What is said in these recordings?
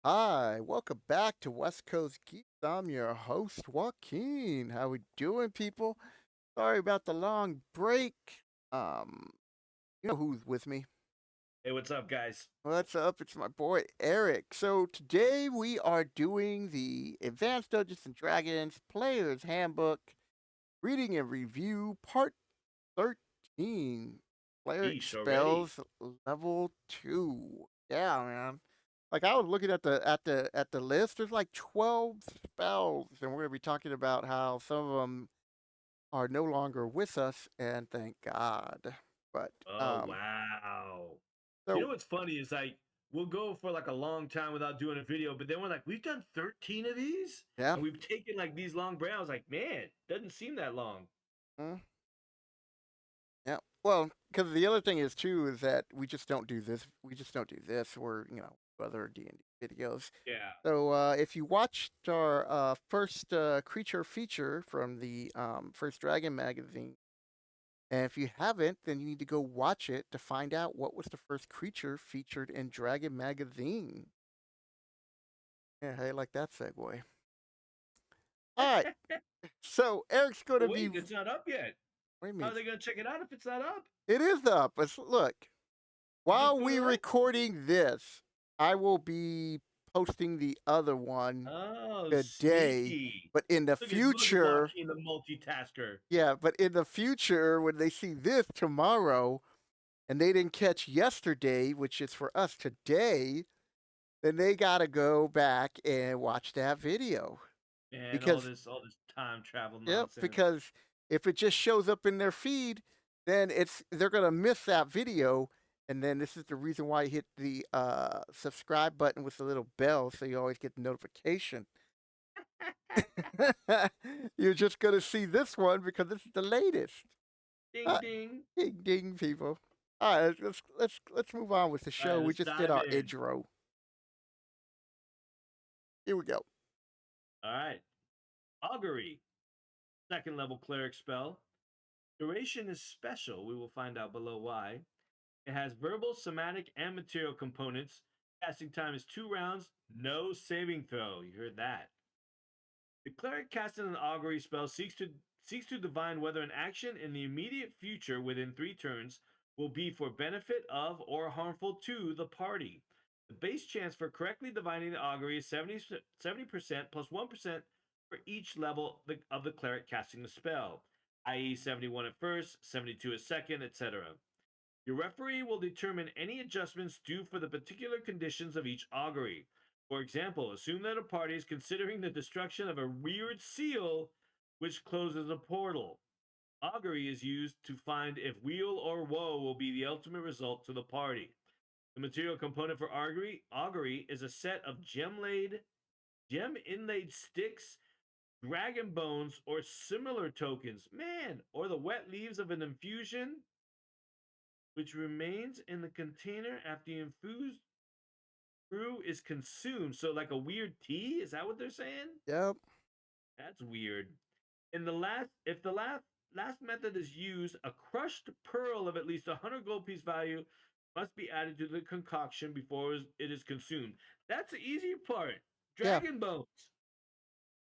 Hi, welcome back to West Coast Geeks. I'm your host, Joaquin. How we doing, people? Sorry about the long break. Um, you know who's with me? Hey, what's up, guys? What's up? It's my boy Eric. So today we are doing the Advanced Dungeons and Dragons Player's Handbook, Reading and Review, Part 13. Cleric Yeesh, already. Spells, Level 2. Yeah, man. Like I was looking at the list. There's like 12 spells, and we're gonna be talking about how some of them are no longer with us, and thank God. But Oh, wow. You know so what's funny is we'll go for like a long time without doing a video, but then we're like, we've done 13 of these yeah, and we've taken like these long breaks. Like, man, doesn't seem that long. mm, yeah. Well, because the other thing is too is that we just don't do this. We just don't do this. Or other D&D videos. Yeah. So if you watched our first creature feature from the first Dragon magazine, and if you haven't, then you need to go watch it to find out what was the first creature featured in Dragon magazine. Yeah, I like that segue. All right, so Eric's going to But be. wait, What it's not up yet. do you How mean? are they going to check it out if it's not up? It is up. Look, You just while put it we're up? recording this, I will be posting the other one Oh, today. sneaky. But in the Look at future, Joaquin, the multitasker. yeah, but in the future, when they see this tomorrow and they didn't catch yesterday, which is for us today, then they got to go back and watch that video. And Because, all this time travel yep, nonsense. because if it just shows up in their feed, then they're going to miss that video. And then this is the reason why you hit the subscribe button with the little bell so you always get the notification. You're just going to see this one because this is the latest. Ding Uh, ding. ding ding, people. All right, let's move on with the All show. right, We let's just did dive our in. intro. Here we go. All right. Augury, second level cleric spell. Duration is special. We will find out below why. It has verbal, somatic, and material components. Casting time is 2 rounds. No saving throw. You heard that. The cleric casting an augury spell seeks to divine whether an action in the immediate future within 3 turns will be for benefit of or harmful to the party. The base chance for correctly divining the augury is 70% plus 1% for each level of the cleric casting the spell, i.e., 71 at first, 72 at second, etc. Your referee will determine any adjustments due for the particular conditions of each augury. For example, assume that a party is considering the destruction of a weird seal which closes a portal. Augury is used to find if weal or woe will be the ultimate result to the party. The material component for augury is a set of gem inlaid sticks, dragon bones, or similar tokens. Man, or the wet leaves of an infusion which remains in the container after the infused brew is consumed. So, like a weird tea? Is that what they're saying? Yep. That's weird. If the last method is used, a crushed pearl of at least 100 gold piece value must be added to the concoction before it is consumed. That's the easy part. Yeah. Dragon bones.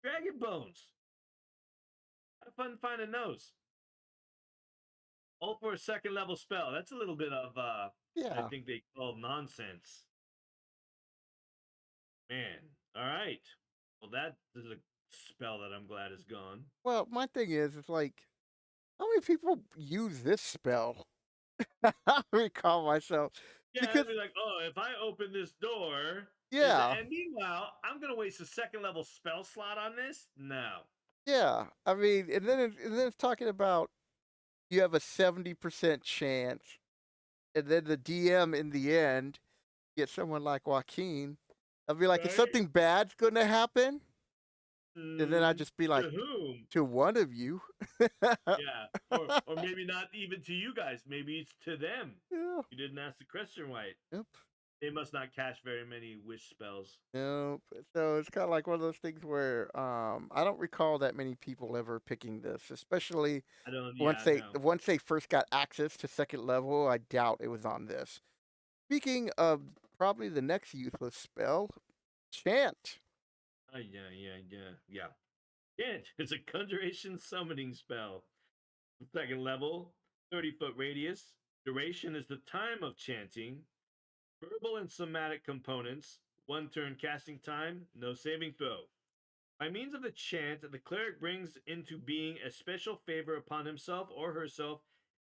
Dragon bones. Have fun finding those. All for a second level spell. That's a little bit of I Yeah. think they call nonsense. Man. All right. Well, that is a spell that I'm glad is gone. Well, my thing is, it's like, how many people use this spell? I recall myself Yeah, because, I'd be like, oh, if I open this door, yeah, and meanwhile, I'm gonna waste a second level spell slot on this? No. yeah. I mean, and then it's talking about you have a 70% chance, and then the DM in the end get someone like Joaquin. I'll be like, is Right? something bad's gonna hapen? And then I'd just be To like, whom? to one of you. Yeah. Or maybe not even to you guys. Maybe it's to them. Yeah. You didn't ask the question right. Yep. They must not cast very many wish spells. Nope. So it's kind of like one of those things where I don't recall that many people ever picking this, especially I don't. Yeah. No. once they first got access to second level. I doubt it was on this. Speaking of probably the next useless spell, Chant. Yeah. Chant is a conjuration summoning spell. Second level, 30-foot radius. Duration is the time of chanting. Verbal and somatic components. One turn casting time, no saving throw. By means of the chant, the cleric brings into being a special favor upon himself or herself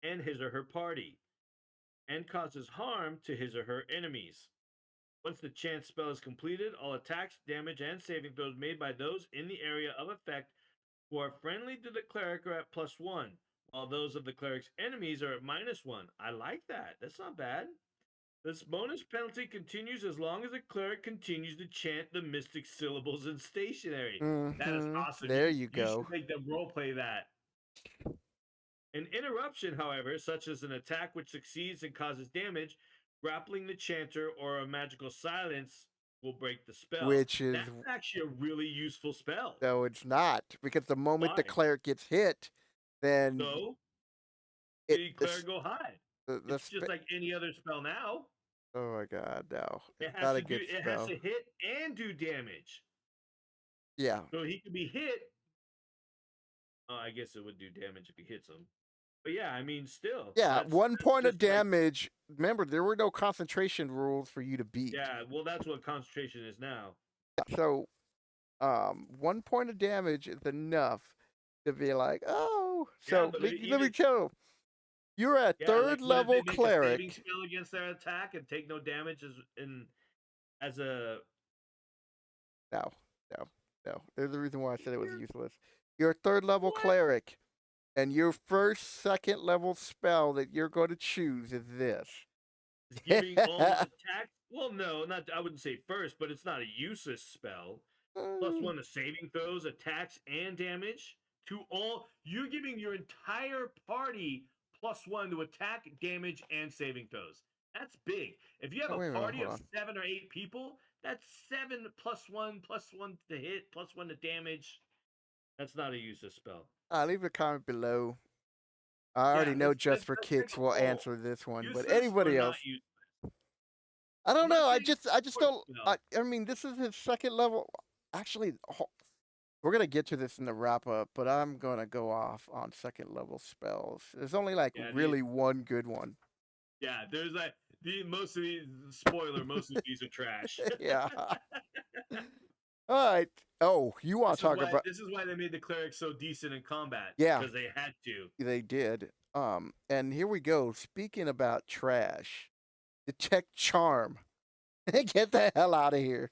and his or her party, and causes harm to his or her enemies. Once the chant spell is completed, all attacks, damage, and saving throws made by those in the area of effect who are friendly to the cleric are at +1, while those of the cleric's enemies are at -1. I like that. That's not bad. This bonus penalty continues as long as the cleric continues to chant the mystic syllables in stationary. That is awesome. There you You go. should make them roleplay that. An interruption, however, such as an attack which succeeds and causes damage, grappling the chanter, or a magical silence will break the spell. Which is That's actually a really useful spell. no, it's not because the moment the Why? cleric gets hit, then So it the this cleric go hide. the It's just spe- like any other spell now. oh my god, no, it's It has not to a do. good It has spell. to hit and do damage. Yeah, So he could be hit. I guess it would do damage if he hits him. But yeah, I mean, still, yeah. that's 1 point of just like damage. Remember, there were no concentration rules for you to beat. yeah. Well, that's what concentration is now. So 1 point of damage is enough to be like, oh. Yeah, So but let me even tell you, you're a yeah, like third what if they level make a saving cleric. spell against their attack and take no damage as a No, no, no. There's a reason why I said it was useless. You're a third level what? cleric, and your first, second level spell that you're going to choose is this. Is giving all attacks? Well, no, not I wouldn't say first, but it's not a useless spell. +1 to saving throws, attacks, and damage to all. You're giving your entire party +1 to attack, damage, and saving throws. That's big. If you have Oh, a wait a minute, party hold of on. 7 or 8 people, that's 7 +1 to hit, +1 to damage. That's not a useless spell. Leave a comment below. I Yeah, already know Just for let's take Kicks a will poll. answer this one, but Useless or anybody not else? useless? I I'm don't not know. saying I just sports don't. spell. I mean, this is his second level. Actually, we're gonna get to this in the wrap up, but I'm gonna go off on second level spells. There's only like Yeah, really one good one. yeah. There's like most of these spoiler. Most of these are trash. Yeah. All right. Oh, you want to talk about? This is why they made the cleric so decent in combat Yeah, because they had to. they did. And here we go. Speaking about trash, detect charm. Get the hell out of here.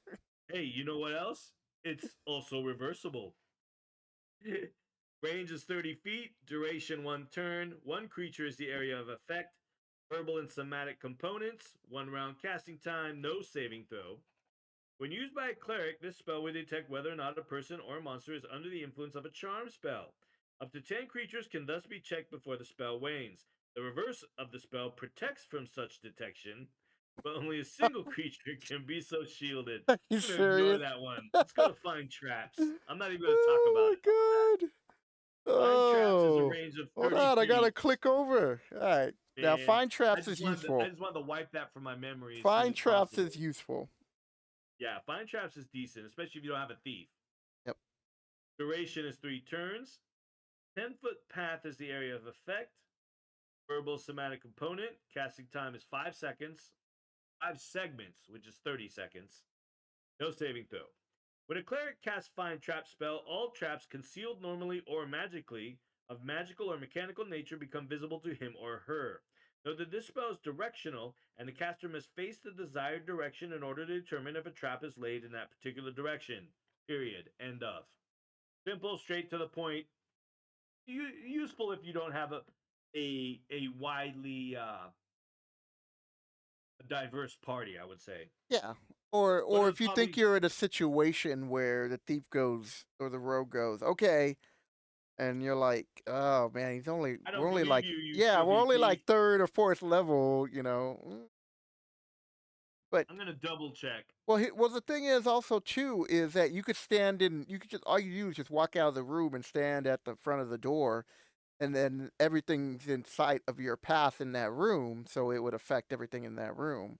Hey, you know what else? It's also reversible. Range is 30 feet. Duration 1 turn. One creature is the area of effect. Verbal and somatic components. 1 round casting time. No saving throw. When used by a cleric, this spell will detect whether or not a person or monster is under the influence of a charm spell. Up to 10 creatures can thus be checked before the spell wanes. The reverse of the spell protects from such detection, but only a single creature can be so shielded. Are you I'm going to ignore serious? that one. Let's go to Find Traps. I'm not even going to talk about Oh it. my god. Find Traps is a Oh, range of hold 30 on. I gotta feet. click over. All right. Now, Man, find traps is I useful. just wanted to wipe that from my memory as soon Find as traps is possible. useful. Yeah, Find Traps is decent, especially if you don't have a thief. Yep. Duration is 3 turns. 10-foot path is the area of effect. Verbal somatic component. Casting time is 5 seconds. 5 segments, which is 30 seconds. No saving throw. When a cleric casts Find Trap spell, all traps concealed normally or magically of magical or mechanical nature become visible to him or her. Note that this spell is directional, and the caster must face the desired direction in order to determine if a trap is laid in that particular direction. Period. End of. Simple, straight to the point, useful if you don't have a widely diverse party, I would say. Yeah. But Or it's if you think probably you're in a situation where the thief goes or the rogue goes, okay, and you're like, oh man, I we're don't only believe like, you, you yeah, we're only PvP. like third or fourth level, But I'm gonna double check. well, the thing is also too is that you could stand in, you could just all you do is just walk out of the room and stand at the front of the door, and then everything's in sight of your path in that room, so it would affect everything in that room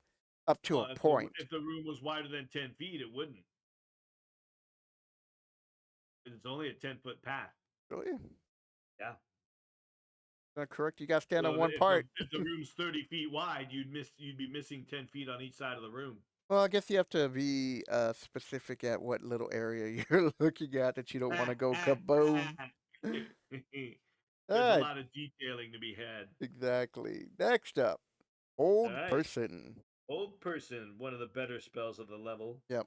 up to a Well, point. if the room was wider than 10 feet, it wouldn't. It's only a 10-foot path. Really? Yeah. Not correct. You got to stand on So one if the part. if the room's 30 feet wide, you'd be missing 10 feet on each side of the room. Well, I guess you have to be specific at what little area you're looking at that you don't want to go kaboom. All There's a right, lot of detailing to be had. exactly. Next up, All old right. person. Old person, one of the better spells of the level. Yep.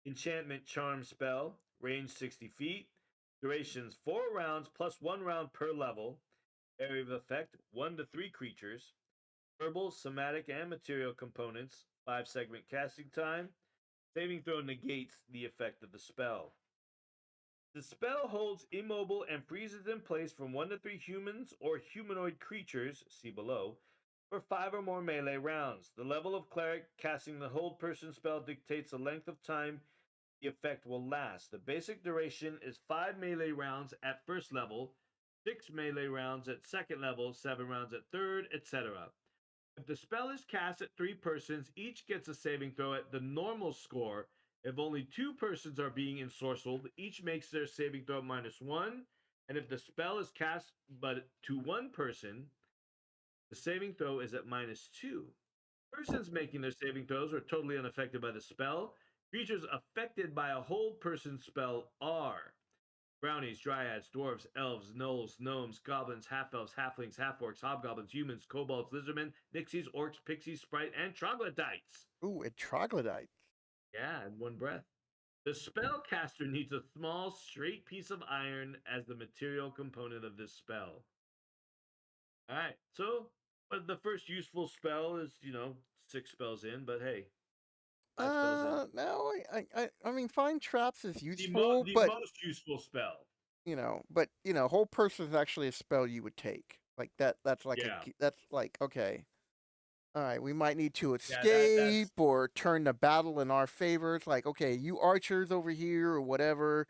Enchantment charm spell, range 60 feet. Durations 4 rounds plus 1 round per level. Area of effect 1 to 3 creatures. Verbal, somatic, and material components. 5 segment casting time. Saving throw negates the effect of the spell. The spell holds immobile and freezes in place from 1 to 3 humans or humanoid creatures, see below, for 5 or more melee rounds. The level of cleric casting the hold person spell dictates the length of time the effect will last. The basic duration is 5 melee rounds at first level, 6 melee rounds at second level, 7 rounds at third, etc. If the spell is cast at 3 persons, each gets a saving throw at the normal score. If only 2 persons are being ensorcelled, each makes their saving throw -1. And if the spell is cast but to 1 person, the saving throw is at -2. Persons making their saving throws are totally unaffected by the spell. Creatures affected by a whole person spell are brownies, dryads, dwarves, elves, gnolls, gnomes, goblins, half elves, halflings, half orcs, hobgoblins, humans, kobolds, lizardmen, nixies, orcs, pixies, sprite, and troglodytes. Ooh, and troglodytes. Yeah, in one breath. The spellcaster needs a small, straight piece of iron as the material component of this spell. All right, so but the first useful spell is 6 spells in, but hey, 5 spells in. No, I mean, find traps is The mo- useful, the but most useful spell. whole person is actually a spell you would take. Like that. That's like Yeah, that's like okay. All right, we might need to yeah. That's escape or turn the battle in our favor. It's like, okay, you archers over here or whatever,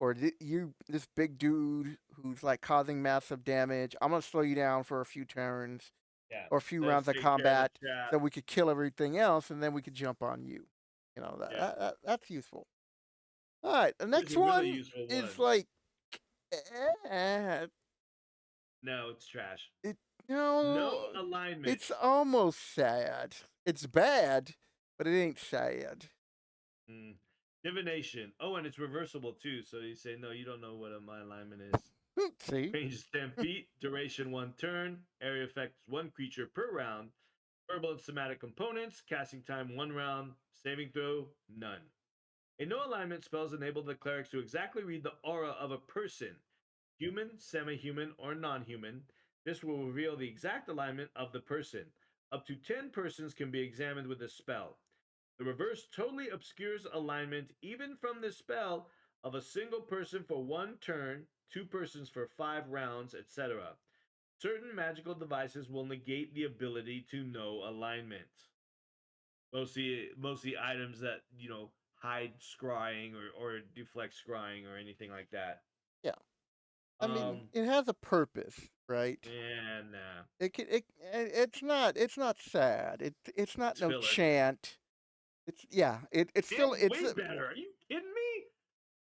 or this big dude who's like causing massive damage. I'm gonna slow you down for a few turns yeah. or a few Let's rounds of take care of the combat, trap. so we could kill everything else, and then we could jump on you. Yeah. That's useful. All right, the Here's next a really one useful is one. like, eh, No, it's trash. it No no, alignment. it's almost sad. It's bad, but it ain't sad. Mm. Divination. Oh, and it's reversible too. So you say, no, you don't know what my alignment is. See? Range is 10 feet. Duration 1 turn. Area effect is 1 creature per round. Verbal and somatic components. Casting time 1 round. Saving throw none. A no alignment spells enable the clerics to exactly read the aura of a person, human, semi human, or non human. This will reveal the exact alignment of the person. Up to 10 persons can be examined with this spell. The reverse totally obscures alignment, even from this spell, of a single person for 1 turn, 2 persons for 5 rounds, etc. Certain magical devices will negate the ability to know alignment. Mostly items that hide scrying or deflect scrying or anything like that. Yeah. I mean, Um, it has a purpose, right? and It's not sad. It's not it's no filler. chant. It's still It's way better. Are you kidding me?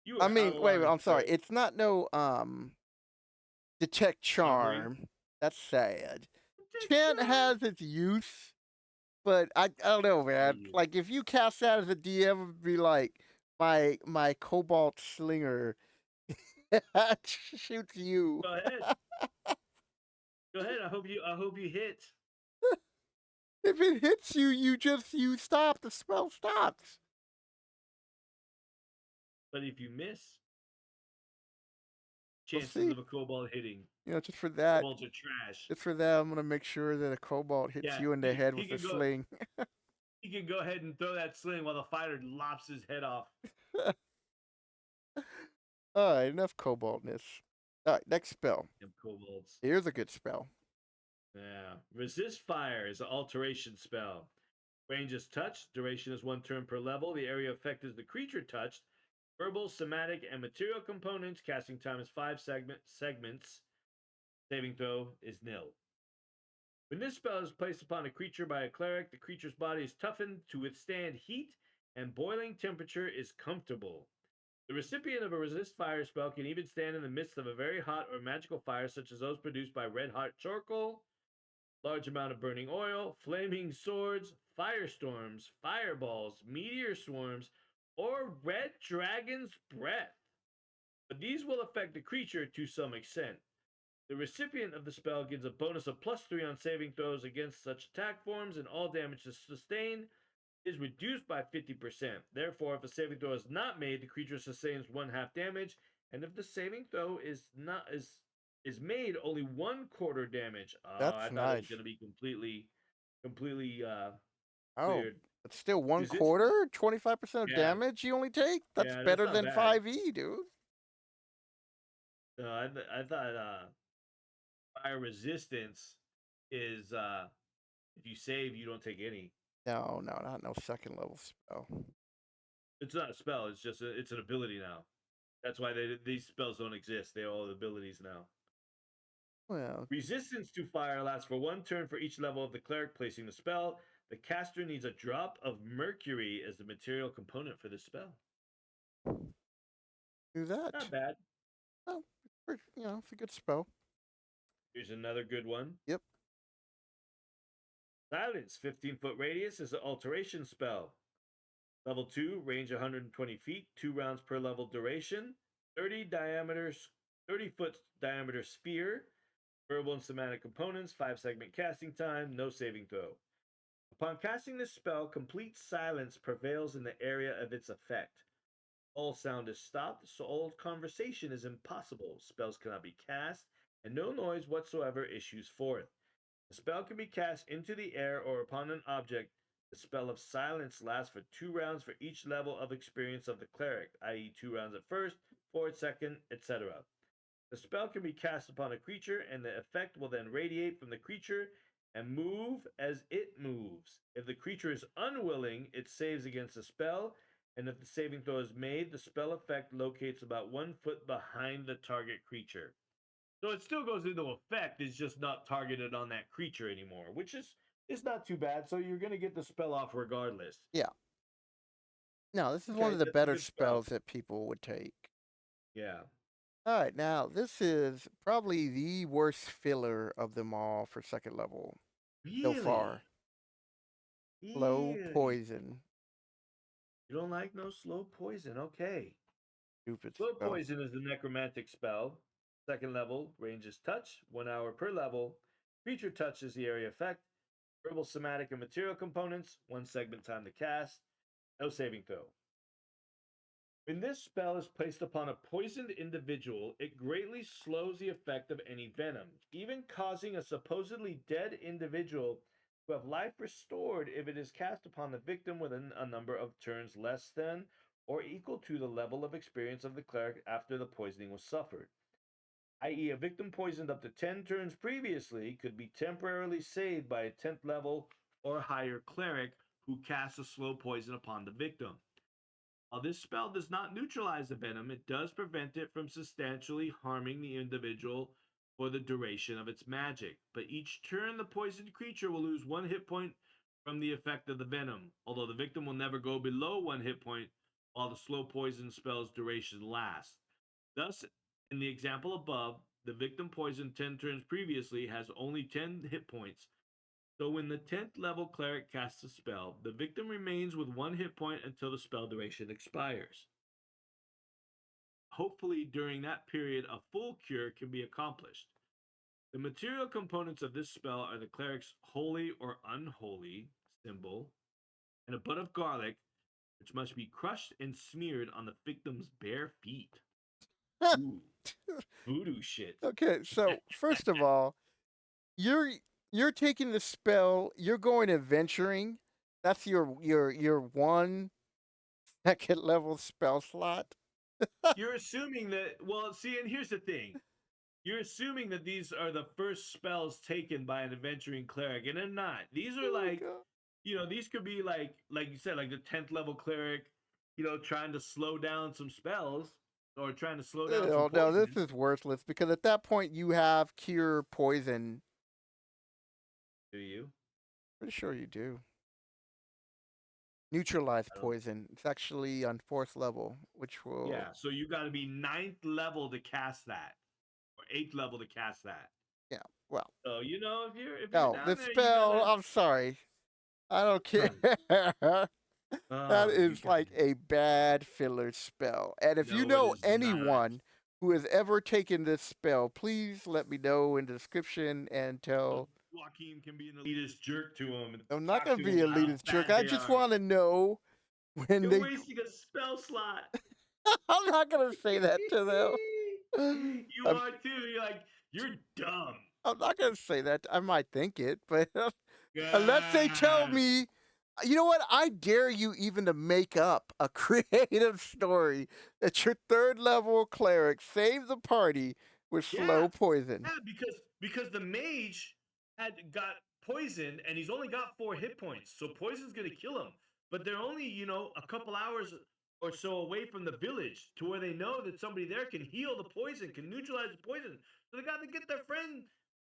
You I are out mean, of wait, line, I'm sorry. sir. It's not no detect Augury. charm. That's sad. Take Chant charm. has its use, but I don't know, Hey, man. you. Like if you cast that as a DM, it'd be like my cobalt slinger shoots you. Go ahead. Go ahead. I hope you hit. If it hits you, you stop. The spell stops. But if you miss, We'll chances see. of a cobalt hitting. Just for that, Kobolds are trash. I'm gonna make sure that a cobalt hits Yeah, you in the he, head he with a can go. sling. He can go ahead and throw that sling while the fighter lops his head off. All right, enough cobaltness. All right, next spell. Them kobolds. Here's a good spell. Yeah. Resist fire is an alteration spell. Range is touched. Duration is 1 turn per level. The area effect is the creature touched. Verbal, somatic, and material components. Casting time is 5 segments. Saving throw is nil. When this spell is placed upon a creature by a cleric, the creature's body is toughened to withstand heat, and boiling temperature is comfortable. The recipient of a resist fire spell can even stand in the midst of a very hot or magical fire, such as those produced by red hot charcoal, large amount of burning oil, flaming swords, firestorms, fireballs, meteor swarms, or red dragon's breath. But these will affect the creature to some extent. The recipient of the spell gets a bonus of +3 on saving throws against such attack forms, and all damage sustained is reduced by 50%. Therefore, if a saving throw is not made, the creature sustains 1/2 damage, and if the saving throw is made, only 1/4 damage. I That's thought it was going nice. to be completely Oh, cleared. it's still one Resist, quarter, 25% of yeah, damage you only take. That's yeah, that's better not than bad. 5e, dude. I thought fire resistance is if you save, you don't take any. No, no, not no second level spell. It's not a spell. It's just it's an ability now. That's why these spells don't exist. They're all abilities now. Well, Resistance to fire lasts for 1 turn for each level of the cleric placing the spell. The caster needs a drop of mercury as the material component for the spell. do Not that. bad. Oh, it's a good spell. Here's another good one. Yep. Silence, 15-foot radius is an alteration spell. Level 2, range 120 feet, 2 rounds per level duration, 30-foot diameter sphere, verbal and somatic components, 5-segment casting time, no saving throw. Upon casting this spell, complete silence prevails in the area of its effect. All sound is stopped, so all conversation is impossible. Spells cannot be cast, and no noise whatsoever issues forth. The spell can be cast into the air or upon an object. The spell of silence lasts for 2 rounds for each level of experience of the cleric, i.e., 2 rounds at first, 4 at second, etc. The spell can be cast upon a creature, and the effect will then radiate from the creature and move as it moves. If the creature is unwilling, it saves against the spell, and if the saving throw is made, the spell effect locates about 1 foot behind the target creature. So it still goes into effect, it's just not targeted on that creature anymore, which is not too bad. So you're going to get the spell off regardless. Yeah. No, this is one Okay, of the that's a better good spell. spells that people would take. Yeah. All right, now this is probably the worst filler of them all for second level so Really? far. Slow Really? poison. You don't like no slow poison? Okay. Stupid Slow spell. poison is a necromantic spell. Second level, range is touch, 1 hour per level. Creature touch is the area effect. Verbal, somatic, and material components, 1 segment time to cast. No saving throw. When this spell is placed upon a poisoned individual, it greatly slows the effect of any venom, even causing a supposedly dead individual to have life restored if it is cast upon the victim within a number of turns less than or equal to the level of experience of the cleric after the poisoning was suffered. I.e., a victim poisoned up to 10 turns previously could be temporarily saved by a 10th level or higher cleric who casts a slow poison upon the victim. While this spell does not neutralize the venom, it does prevent it from substantially harming the individual for the duration of its magic. But each turn, the poisoned creature will lose 1 hit point from the effect of the venom, although the victim will never go below 1 hit point while the slow poison spell's duration lasts. Thus, in the example above, the victim poisoned 10 turns previously has only 10 hit points, so when the 10th level cleric casts a spell, the victim remains with 1 hit point until the spell duration expires. Hopefully, during that period, a full cure can be accomplished. The material components of this spell are the cleric's holy or unholy symbol and a bud of garlic, which must be crushed and smeared on the victim's bare feet. Ooh, voodoo shit. Okay, so first of all, you're you're taking the spell, you're going adventuring. That's your one second level spell slot. You're assuming that, well, see, and here's the thing. You're assuming that these are the first spells taken by an adventuring cleric, and they're not. These are Oh like, god. these could be like you said, like the 10th level cleric, trying to slow down some spells or trying to slow down some Oh no, this poison. is worthless because at that point you have cure poison. Do you? Pretty sure you do. Neutralize I don't. poison. It's actually on 4th level, which will Yeah, so you got to be ninth level to cast that, or eighth level to cast that. yeah. Well, So if you're no, down this there, you spell. gotta. I'm sorry. I don't care. That You is gotta. like a bad filler spell. And if you No, it know is not. anyone who has ever taken this spell, please let me know in the description and So tell. Joaquin can be an elitist jerk to him and I'm not talk going to to him be a about how elitist jerk. bad I they just are. want to know when You're they. wasting a spell slot. I'm not going to say that to them. You are too. You're like, you're dumb. I'm not going to say that. I might think it, but unless they tell God. me, you know what? I dare you even to make up a creative story that your 3rd level cleric saved the party with Yeah, slow poison. yeah, because the mage had got poisoned and he's only got 4 hit points, so poison's gonna kill him. But they're only a couple hours or so away from the village to where they know that somebody there can heal the poison, can neutralize the poison. So they got to get their friend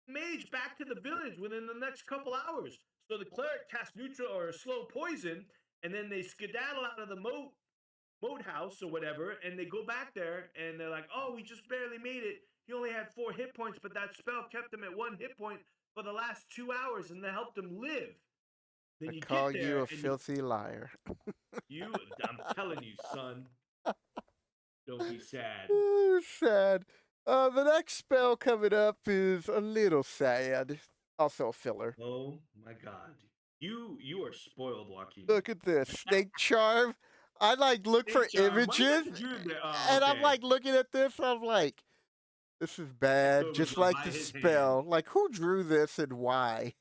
mage back to the village within the next couple hours. So the cleric casts neutral or slow poison, and then they skedaddle out of the moat house or whatever, and they go back there and they're like, "Oh, we just barely made it. He only had 4 hit points, but that spell kept him at 1 hit point for the last 2 hours, and that helped him live." I Then you call get you there a and you, filthy liar. you, I'm telling you, son, don't be sad. Sad. The next spell coming up is a little sad. Also a filler. Oh my God, you are spoiled, Joaquin. Look at this snake charm. I like look Snake for charm. Why you images, got the Jew there? Oh, and I'm okay. like looking at this. I'm like, this is This bad, code was just done like by the his hand. spell. Like, who drew this and why?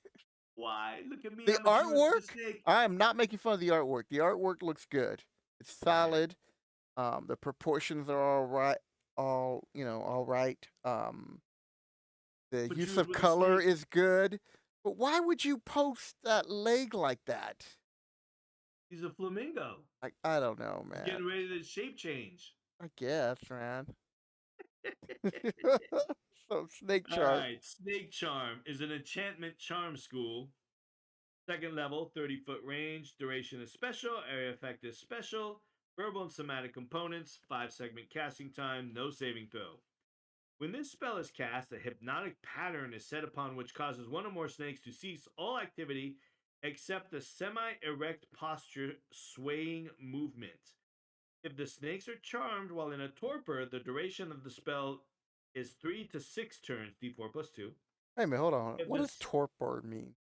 Why? Look at me. The I'm a Jew with the artwork. snake. I am not making fun of the artwork. The artwork looks good. It's Right. solid. The proportions are all right. All right. The A use Jew of with a color snake. is good. But why would you post that leg like that? He's a flamingo. Like, I don't know, He's man. getting ready to shape change. I guess, man. So snake All charm. right. Snake Charm is an enchantment charm school. Second level, 30-foot range. Duration is special. Area effect is special. Verbal and somatic components. 5-segment casting time. No saving throw. When this spell is cast, a hypnotic pattern is set upon which causes one or more snakes to cease all activity except the semi erect posture swaying movement. If the snakes are charmed while in a torpor, the duration of the spell is 3 to 6 turns, d4 plus 2. Wait a minute, hold on. If What does this torpor mean?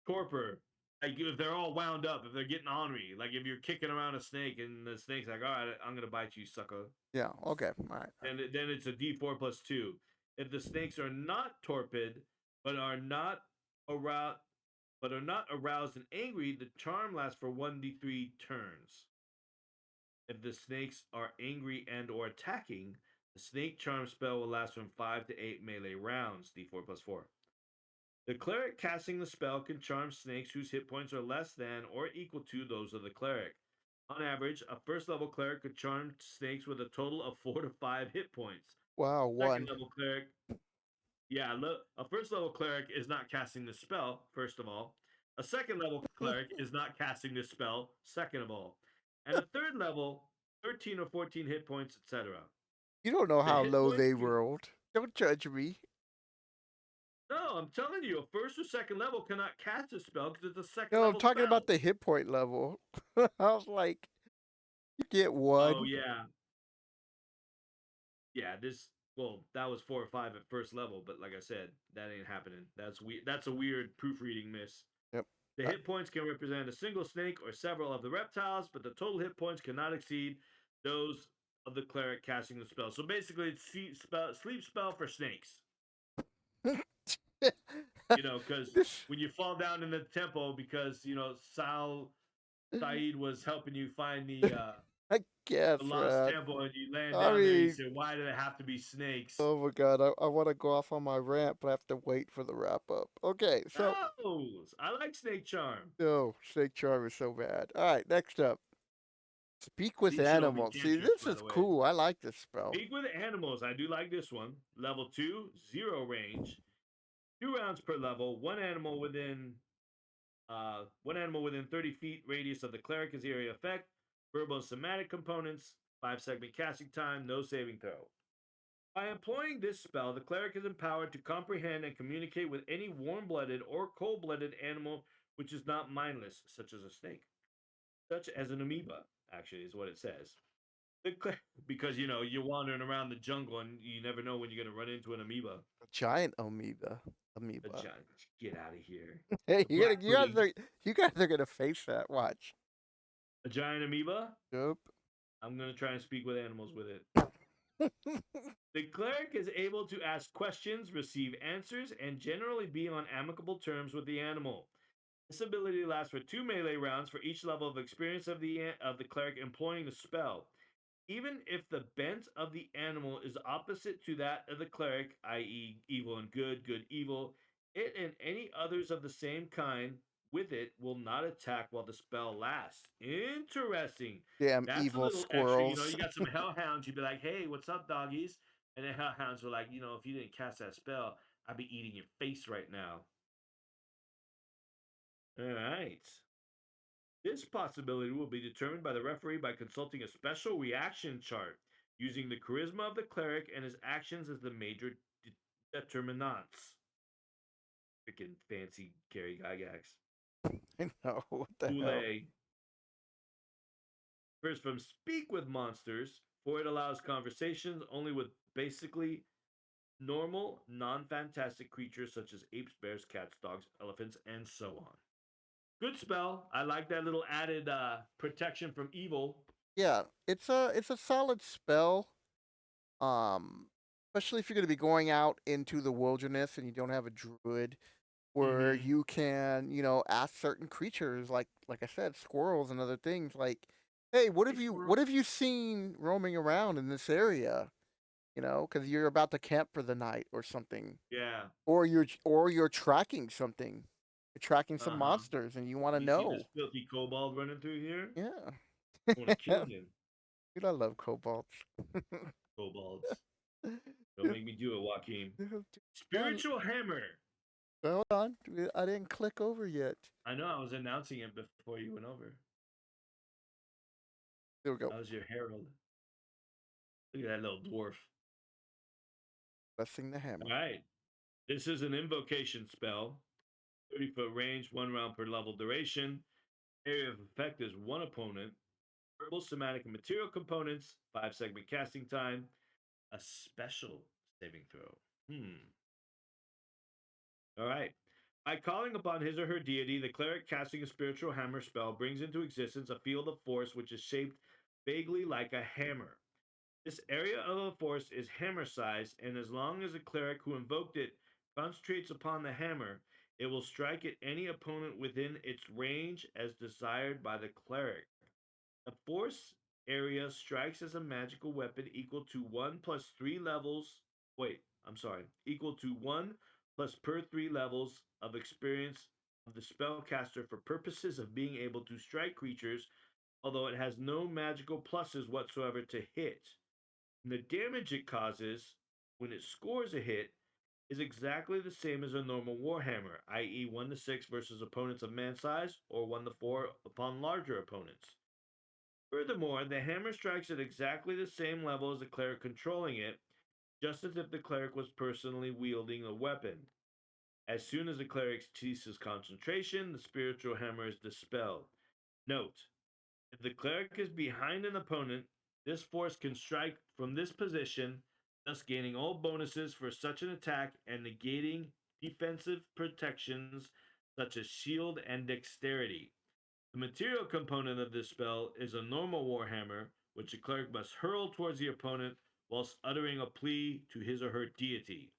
torpor, like if they're all wound up, if they're getting ornery, like if you're kicking around a snake and the snake's like, all right, I'm going to bite you, sucker, Yeah, okay. All right. then it's a d4 plus 2. If the snakes are not torpid, but are not aroused, and angry, the charm lasts for 1d3 turns. If the snakes are angry and or attacking, the snake charm spell will last from 5 to 8 melee rounds, d4 plus 4. The cleric casting the spell can charm snakes whose hit points are less than or equal to those of the cleric. On average, a first level cleric could charm snakes with a total of 4 to 5 hit points. Wow, Second one. level cleric, yeah, look, a first level cleric is not casting the spell, first of all. A second level cleric is not casting the spell, second of all. And a third level, 13 or 14 hit points, etc. You don't know The how hit low points they can. rolled. Don't judge me. No, I'm telling you, a first or second level cannot cast a spell because it's a second No, I'm level talking about spell. the hit point level. I was like, you get Oh, one. yeah. Yeah, well, that was 4 or 5 at first level, but like I said, that ain't happening. That's a weird proofreading miss. Yep. The hit points can represent a single snake or several of the reptiles, but the total hit points cannot exceed those of the cleric casting the spell. So basically, it's sleep spell for snakes. Because This, when you fall down in the temple, because Said was helping you find I guess, the lost man. temple, and you land I down there, and you mean, say, "Why did it have to be snakes?" oh my god, I want to go off on my rant, but I have to wait for the wrap up. Okay, so, No, I like snake charm. no, snake charm is so bad. All right, next up. Speak with These should all be animals. See, cantrips, this by is the way. cool. I like this spell. Speak with animals. I do like this one. Level 2, 0 range. 2 rounds per level. One animal within One animal within 30 feet radius of the cleric is area effect. Verbal and somatic components. 5 segment casting time. No saving throw. By employing this spell, the cleric is empowered to comprehend and communicate with any warm blooded or cold blooded animal which is not mindless, such as a snake, such as an amoeba, actually, is what it says. Because, you're wandering around the jungle and you never know when you're going to run into an amoeba. Giant amoeba. A Amoeba. giant. Get out of here. Hey, A black pudding. you guys are gonna face that. Watch. A giant amoeba. Yep. I'm going to try and speak with animals with it. The cleric is able to ask questions, receive answers, and generally be on amicable terms with the animal. This ability lasts for 2 melee rounds for each level of experience of the cleric employing the spell. Even if the bent of the animal is opposite to that of the cleric, i.e., evil and good, good, evil, it and any others of the same kind with it will not attack while the spell lasts. Interesting. Damn That's a evil little extra. You squirrels. got some hellhounds, you'd be like, hey, what's up, doggies? And then hellhounds were like, if you didn't cast that spell, I'd be eating your face right now. All right. This possibility will be determined by the referee by consulting a special reaction chart, using the charisma of the cleric and his actions as the major determinants. Freaking fancy Gary Gygax. I know what the hell. Boule. First from Speak with Monsters, for it allows conversations only with basically normal, non fantastic creatures such as apes, bears, cats, dogs, elephants, and so on. Good spell. I like that little added protection from evil. Yeah, it's a solid spell. Um, Especially if you're gonna be going out into the wilderness and you don't have a druid, where Mm-hmm. you can, ask certain creatures like I said, squirrels and other things like, "Hey, Hey, what squirrel. have you seen roaming around in this area?" Because you're about to camp for the night or something, Yeah. or you're tracking something, you're tracking some Uh huh. monsters, and you want to You see this know. filthy kobold running through here? Yeah, I want to kill him. dude, I love kobolds. Kobolds. Don't make me do it, Joaquin. Yeah, Spiritual hammer. hold on, I didn't click over yet. I know I was announcing it before you went over. There we go. I was your herald. Look at that little dwarf. Pressing the All hammer. right. This is an invocation spell. 30-foot range, 1 round per level duration. Area of effect is one opponent. Verbal, somatic, and material components. 5 segment casting time. A special saving throw. All right. By calling upon his or her deity, the cleric casting a spiritual hammer spell brings into existence a field of force which is shaped vaguely like a hammer. This area of the force is hammer sized, and as long as the cleric who invoked it concentrates upon the hammer, it will strike at any opponent within its range as desired by the cleric. The force area strikes as a magical weapon equal to 1 plus 3 levels. Wait, I'm sorry. Equal to 1 plus per 3 levels of experience of the spellcaster for purposes of being able to strike creatures, although it has no magical pluses whatsoever to hit. And the damage it causes when it scores a hit is exactly the same as a normal Warhammer, i.e., 1 to 6 versus opponents of man size, or 1 to 4 upon larger opponents. Furthermore, the hammer strikes at exactly the same level as the cleric controlling it, just as if the cleric was personally wielding the weapon. As soon as the cleric ceases concentration, the spiritual hammer is dispelled. Note, if the cleric is behind an opponent, this force can strike from this position, thus gaining all bonuses for such an attack and negating defensive protections such as shield and dexterity. The material component of this spell is a normal warhammer, which the cleric must hurl towards the opponent whilst uttering a plea to his or her deity.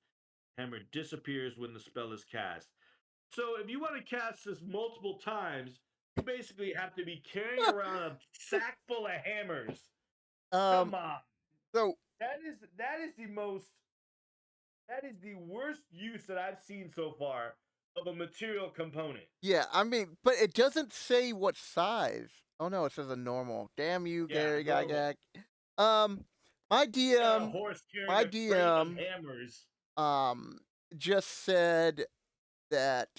Hammer disappears when the spell is cast. So if you want to cast this multiple times, you basically have to be carrying around a sack full of hammers. Come Um, on. so That is the most that is the worst use that I've seen so far of a material component. yeah, I mean, but it doesn't say what size. Oh no, it says a normal. Damn you, Yeah, Gary normal. Gygax. Um, my Got a DM, horse carrying my a crate of DM, hammers. um, just said that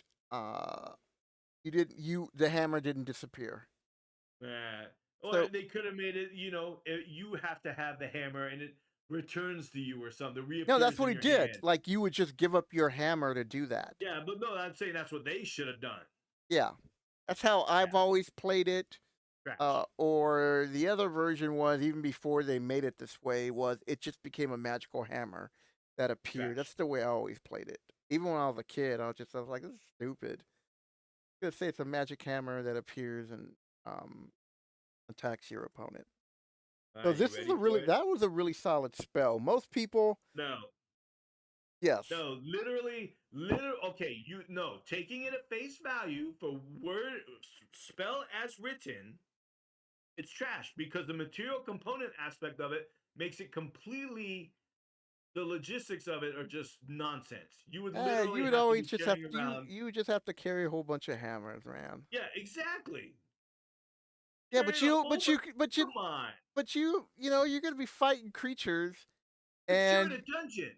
the hammer didn't disappear. Uh, or So they could have made it, you have to have the hammer and it returns to you or something, no, that's reappears what in he your did. hand. Like you would just give up your hammer to do that. Yeah, but no, I'm saying that's what they should have done. Yeah, that's how Yeah, I've always played it. trash. Or the other version was even before they made it this way was it just became a magical hammer that appeared. Trash. That's the way I always played it. Even when I was a kid, I was like, this is stupid. I'm gonna say it's a magic hammer that appears and um, attacks your opponent. All So right, you ready for it? that was a really solid spell. Most people, No, yes, no, literally. Okay, taking it at face value for word spell as written, it's trash because the material component aspect of it makes it completely. The logistics of it are just nonsense. You would you literally would have to always be just have carrying you around. you would just have to carry a whole bunch of hammers, man. Yeah, exactly. Yeah, but Carrying a you, whole but bunch. you, but you, Come on. but you're gonna be fighting creatures, But you're in and a dungeon.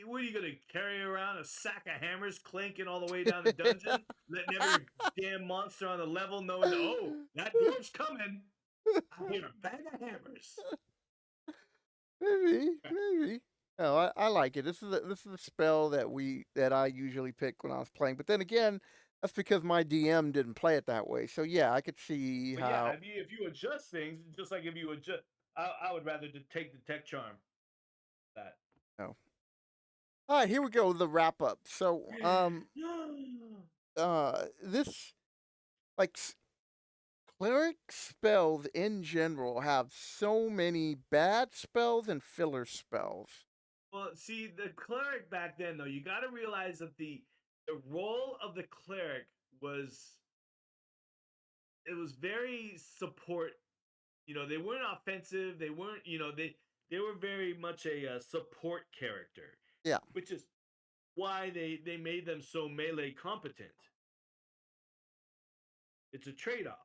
What are you gonna carry around a sack of hammers clanking all the way down the dungeon, letting every damn monster on the level know that that dwarf's coming. I hear a bag of hammers. maybe. No, I like it. This is a spell that I usually pick when I was playing. But then again, that's because my DM didn't play it that way. So yeah, I could see But yeah, how. I mean, if you adjust things, just like if you adjust, I would rather just take the tech charm. That. No. All right, here we go. The wrap up. So this like cleric spells in general have so many bad spells and filler spells. Well, see, the cleric back then, though, you got to realize that the role of the cleric was it was very support. They weren't offensive. They weren't. They were very much a support character, Yeah, which is why they made them so melee competent. It's a trade off.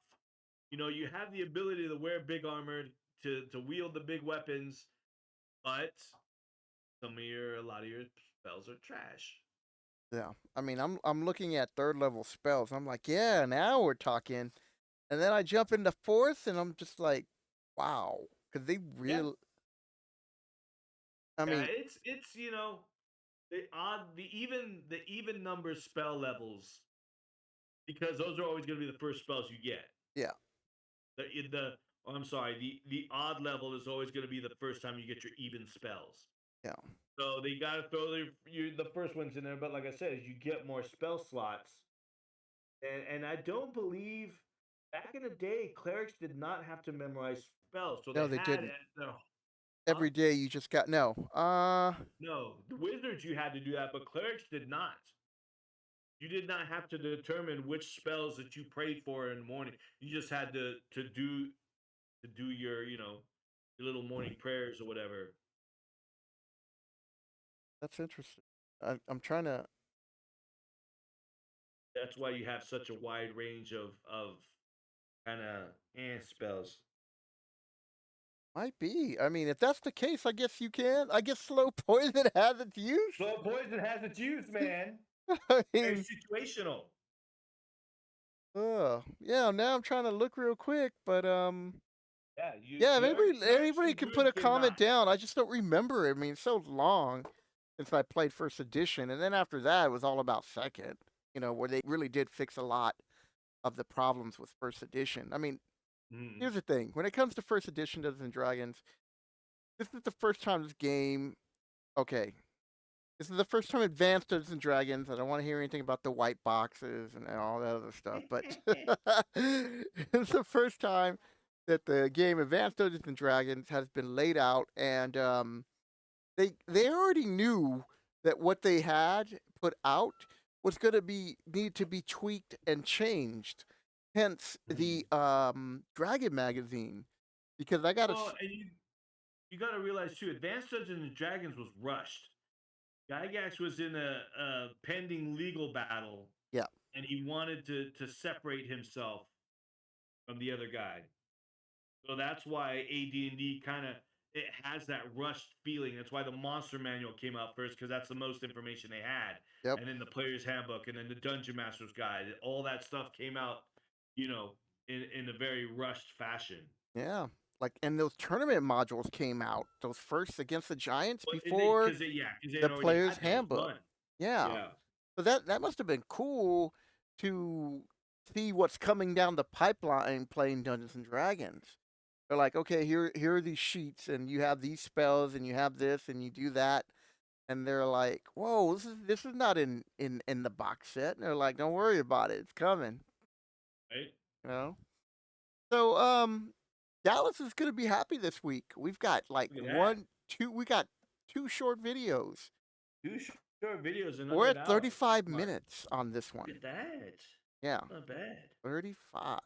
You have the ability to wear big armor to wield the big weapons, but a lot of your spells are trash. yeah. I mean, I'm looking at third level spells. I'm like, yeah, now we're talking. And then I jump into fourth, and I'm just like, wow, because they Yeah, really. I yeah. mean, It's the even number spell levels because those are always going to be the first spells you get. yeah, The I'm sorry, the odd level is always going to be the first time you get your even spells. yeah. So they got to throw the first ones in there. But like I said, as you get more spell slots, and I don't believe back in the day clerics did not have to memorize spells, so they No, they had didn't. their huh? Every day you just got no. No, the wizards you had to do that, but clerics did not. You did not have to determine which spells that you prayed for in the morning. You just had to do your little morning prayers or whatever. That's interesting. I'm trying to. That's why you have such a wide range of kind of spells. Might be. I mean, if that's the case, I guess you can. I guess slow poison has its use. Slow poison has its use, man. I Very mean, situational. yeah. Now I'm trying to look real quick, but Yeah, you yeah. If clerics anybody and can put druids a did comment not. down, I just don't remember it. I mean, it's so long since I played first edition, and then after that, it was all about second. Where they really did fix a lot of the problems with first edition. I mean, Mm. here's the thing: when it comes to first edition Dungeons and Dragons, this is the first time this game. Okay, this is the first time Advanced Dungeons and Dragons. I don't want to hear anything about the white boxes and all that other stuff, but it's the first time that the game Advanced Dungeons and Dragons has been laid out, and they already knew that what they had put out was going to be need to be tweaked and changed. Hence the Mm. Dragon magazine, because I got to. Well, and you got to realize too, Advanced Dungeons and Dragons was rushed. Gygax was in a pending legal battle, Yeah, and he wanted to separate himself from the other guy. So that's why AD&D kind of it has that rushed feeling. That's why the monster manual came out first because that's the most information they had, Yep. and then the player's handbook, and then the dungeon master's guide. All that stuff came out, you know, in a very rushed fashion. Yeah. Like, and those tournament modules came out, those first against the Giants But before because they the had already player's had those handbook. done. Yeah. Yeah, So that must have been cool to see what's coming down the pipeline playing Dungeons and Dragons. They're like, okay, here are these sheets, and you have these spells, and you have this, and you do that, and they're like, whoa, this is not in the box set. And they're like, don't worry about it, it's coming. right. You know. So Dallas is gonna be happy this week. We've got like Look at that. one, two. We got two short videos. Two short videos in We're under an at hour. That's 35 smart. minutes on this Look one. at that. Yeah, Not bad. 35.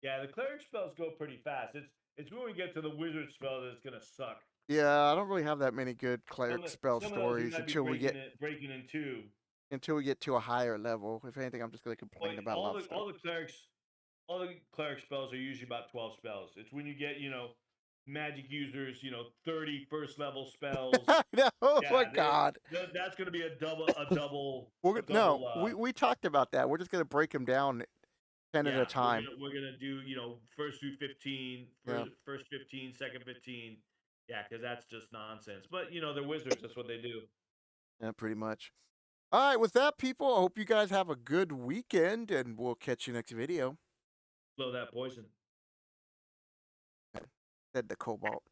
Yeah, the cleric spells go pretty fast. It's when we get to the wizard spell that it's gonna suck. Yeah, I don't really have that many good cleric spell Some of those you stories might be breaking in two. until we get to a higher level. If anything, I'm just gonna complain Like about a lot of stuff. all the cleric spells are usually about 12 spells. It's when you get, magic users, 30 first level spells. I know. Oh my Yeah, god. that's going to be a No, double we talked about that. We're just gonna break them down 10 at a yeah, time. we're going to do, first through 15, Yeah, first 15, second 15. Yeah, cuz that's just nonsense. But, they're wizards, that's what they do. yeah, pretty much. All right, with that, people, I hope you guys have a good weekend, and we'll catch you next video. Blow that poison. Said the cobalt.